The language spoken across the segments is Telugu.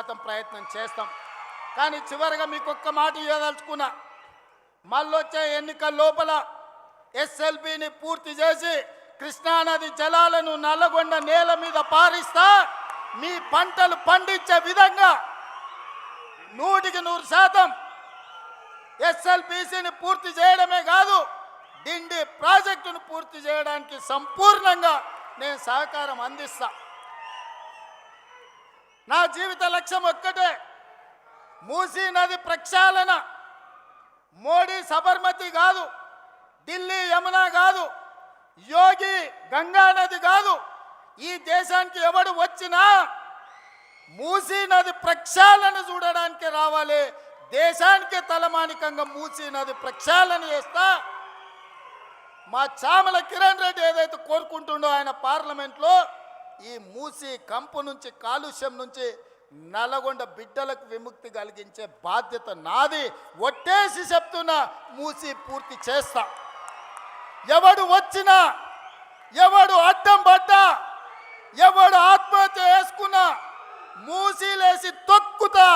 100% ప్రయత్నం చేస్తాం. కానీ చివరిగా మీకు ఒక్క మాట ఇవ్వదలుచుకున్నా, మళ్ళొచ్చే ఎన్నికల లోపల ఎస్ఎల్బిని పూర్తి చేసి కృష్ణానది జలాలను నల్లగొండ నేల మీద పారిస్తా మీ పంటలు పండించే విధంగా 100% ఎస్ఎల్బిసిని పూర్తి చేయడమే కాదు, డిండి ప్రాజెక్టును పూర్తి చేయడానికి సంపూర్ణంగా నేను సహకారం అందిస్తా. నా జీవిత లక్ష్యం ఒక్కటే, మూసీ నది ప్రక్షాళన. మోడీ సబర్మతి కాదు, ఢిల్లీ యమునా కాదు, యోగి గంగా నది కాదు. ఈ దేశానికి ఎవడు వచ్చినా మూసీ నది ప్రక్షాళన చూడడానికి రావాలి. దేశానికి తలమానికంగా మూసీ నది ప్రక్షాళన చేస్తా. మా చామల కిరణ్ రెడ్డి ఏదైతే కోరుకుంటుండో ఆయన పార్లమెంట్లో, ఈ మూసీ కంపు నుంచి, కాలుష్యం నుంచి నల్లగొండ బిడ్డలకు విముక్తి కలిగించే బాధ్యత నాది. ఒట్టేసి చెప్తున్నా, మూసీ పూర్తి చేస్తా. ఎవడు వచ్చినా, ఎవడు అడ్డం పడ్డా, ఎవడు ఆత్మహత్య చేసుకున్నా మూసీలేసి తొక్కుతా.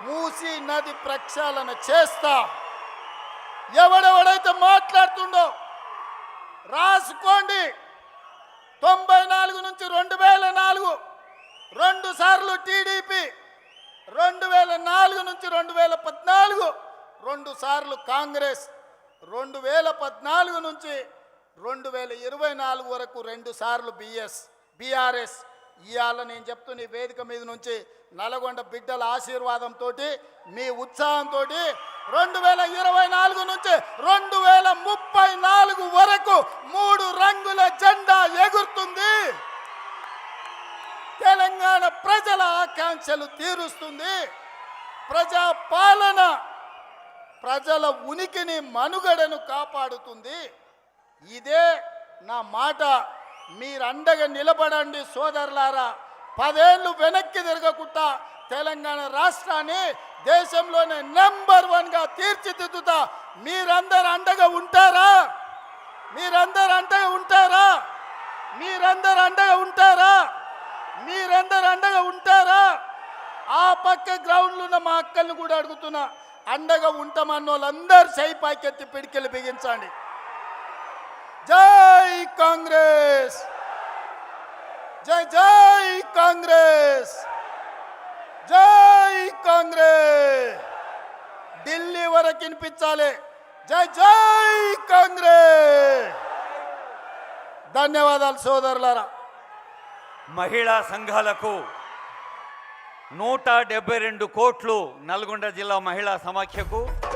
మూసీ నది ప్రక్షాళన చేస్తా. ఎవడెవడైతే మాట్లాడుతుండో రాసుకోండి. 94 నుంచి 2004 2 సార్లు టీడీపీ, 2004 నుంచి 2014 2 సార్లు కాంగ్రెస్, 2014 నుంచి 2024 వరకు 2 సార్లు బీఆర్ఎస్. ఇవాళ నేను చెప్తున్న ఈ వేదిక మీద నుంచి నల్లగొండ బిడ్డల ఆశీర్వాదంతో, మీ ఉత్సాహంతో 2024 నుంచి 2034 వరకు 3 రంగుల జెండా ఎగురుతుంది. తెలంగాణ ప్రజల ఆకాంక్షలు తీరుస్తుంది. ప్రజా పాలన ప్రజల ఉనికిని, మనుగడను కాపాడుతుంది. ఇదే నా మాట. మీరు అండగా నిలబడండి సోదరులారా. 10 ఏళ్ళు వెనక్కి తిరగకుండా తెలంగాణ రాష్ట్రాన్ని దేశంలోనే నెంబర్ 1గా తీర్చిదిద్దుతా. మీరందరూ అండగా ఉంటారా? మీరందరూ అండగా ఉంటారా? మీరందరూ అండగా ఉంటారా? మీరందరూ అండగా ఉంటారా? ఆ పక్క గ్రౌండ్లో ఉన్న మా అక్కల్ని కూడా అడుగుతున్నా, అండగా ఉంటామన్న వాళ్ళందరూ సై పైకెత్తి పిడికెళ్ళి బిగించండి. జై కాంగ్రెస్, జై జై కాంగ్రెస్, జై కాంగ్రెస్. ఢిల్లీ వరకు వినిపించాలి. జై జై కాంగ్రెస్. ధన్యవాదాలు సోదరులారా. మహిళా సంఘాలకు 172 కోట్లు నల్గొండ జిల్లా మహిళా సమాఖ్యకు